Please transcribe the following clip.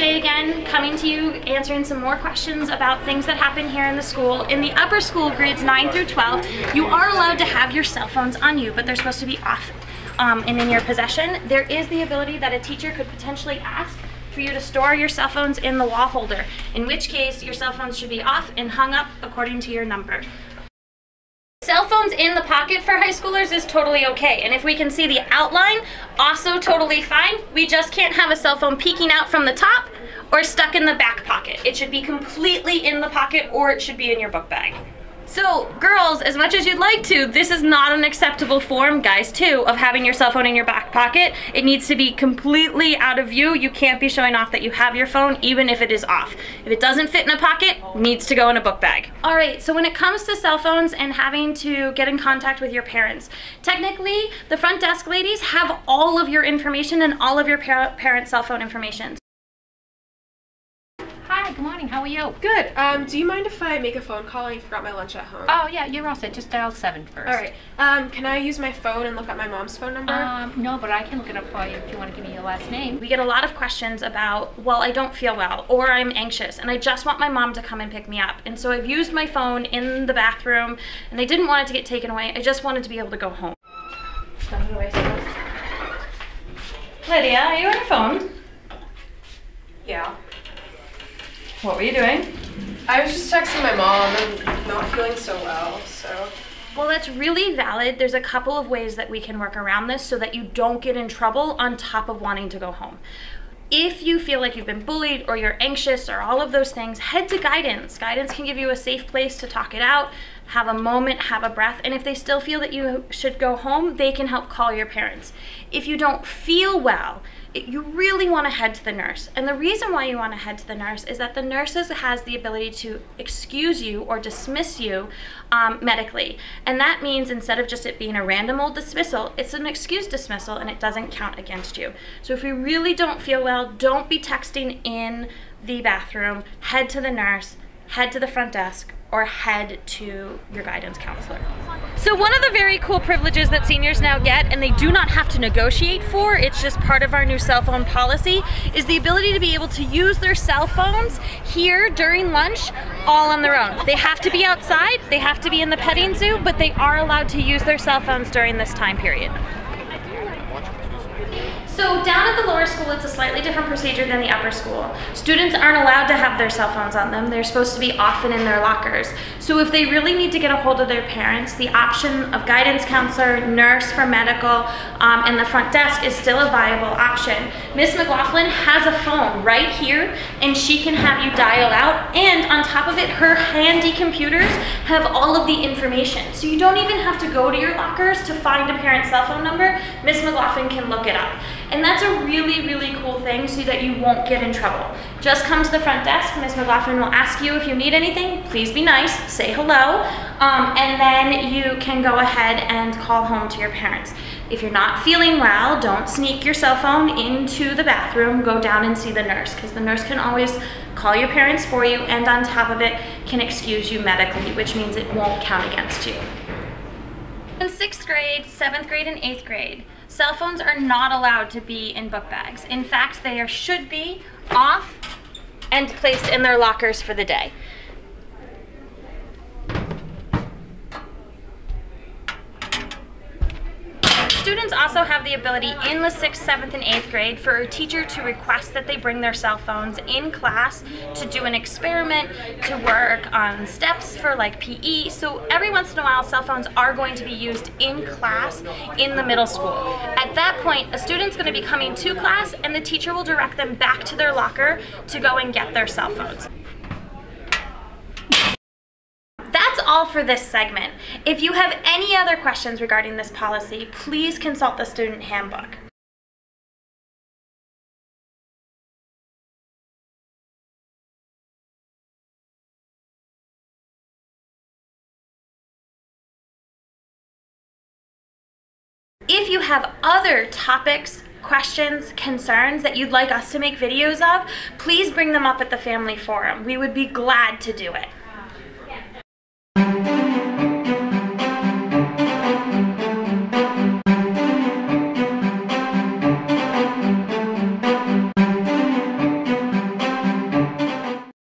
Shay again, coming to you, answering some more questions about things that happen here in the school. In the upper school, grades 9 through 12, you are allowed to have your cell phones on you, but they're supposed to be off and in your possession. There is the ability that a teacher could potentially ask for you to store your cell phones in the wall holder, in which case your cell phones should be off and hung up according to your number. Cell phones in the pocket for high schoolers is totally okay, and if we can see the outline, also totally fine. We just can't have a cell phone peeking out from the top or stuck in the back pocket. It should be completely in the pocket, or it should be in your book bag. So girls, as much as you'd like to, this is not an acceptable form, guys too, of having your cell phone in your back pocket. It needs to be completely out of view. You can't be showing off that you have your phone, even if it is off. If it doesn't fit in a pocket, it needs to go in a book bag. All right, so when it comes to cell phones and having to get in contact with your parents, technically the front desk ladies have all of your information and all of your parents' cell phone information. Hi, good morning. How are you? Good. Do you mind if I make a phone call? I forgot my lunch at home. Oh, yeah, you're all set. Just dial 7 first. All right. Can I use my phone and look up my mom's phone number? No, but I can look it up for you if you want to give me your last name. We get a lot of questions about, well, I don't feel well, or I'm anxious, and I just want my mom to come and pick me up. And so I've used my phone in the bathroom, and I didn't want it to get taken away. I just wanted to be able to go home. Lydia, are you on your phone? Yeah. What were you doing? I was just texting my mom and not feeling so well, so. Well, that's really valid. There's a couple of ways that we can work around this so that you don't get in trouble on top of wanting to go home. If you feel like you've been bullied or you're anxious or all of those things, head to guidance. Guidance can give you a safe place to talk it out, have a moment, have a breath, and if they still feel that you should go home, they can help call your parents. If you don't feel well, you really want to head to the nurse. And the reason why you want to head to the nurse is that the nurse has the ability to excuse you or dismiss you medically. And that means instead of just it being a random old dismissal, it's an excused dismissal and it doesn't count against you. So if you really don't feel well, don't be texting in the bathroom. Head to the nurse, head to the front desk, or head to your guidance counselor. So one of the very cool privileges that seniors now get, and they do not have to negotiate for, it's just part of our new cell phone policy, is the ability to be able to use their cell phones here during lunch all on their own. They have to be outside, they have to be in the petting zoo, but they are allowed to use their cell phones during this time period. So down at the lower school, it's a slightly different procedure than the upper school. Students aren't allowed to have their cell phones on them. They're supposed to be often in their lockers. So if they really need to get a hold of their parents, the option of guidance counselor, nurse for medical, and the front desk is still a viable option. Miss McLaughlin has a phone right here, and she can have you dial out, and on top of it, her handy computers have all of the information. So you don't even have to go to your lockers to find a parent's cell phone number. Miss McLaughlin can look it up. And that's a really, really cool thing so that you won't get in trouble. Just come to the front desk. Miss McLaughlin will ask you if you need anything. Please be nice, say hello, and then you can go ahead and call home to your parents. If you're not feeling well, don't sneak your cell phone into the bathroom. Go down and see the nurse, because the nurse can always call your parents for you, and on top of it, can excuse you medically, which means it won't count against you. In 6th grade, 7th grade, and 8th grade, cell phones are not allowed to be in book bags. In fact, they should be off and placed in their lockers for the day. Students also have the ability in the 6th, 7th, and 8th grade for a teacher to request that they bring their cell phones in class to do an experiment, to work on steps for like PE. So every once in a while, cell phones are going to be used in class in the middle school. At that point, a student's going to be coming to class and the teacher will direct them back to their locker to go and get their cell phones. That's all for this segment. If you have any other questions regarding this policy, please consult the student handbook. If you have other topics, questions, concerns that you'd like us to make videos of, please bring them up at the family forum. We would be glad to do it.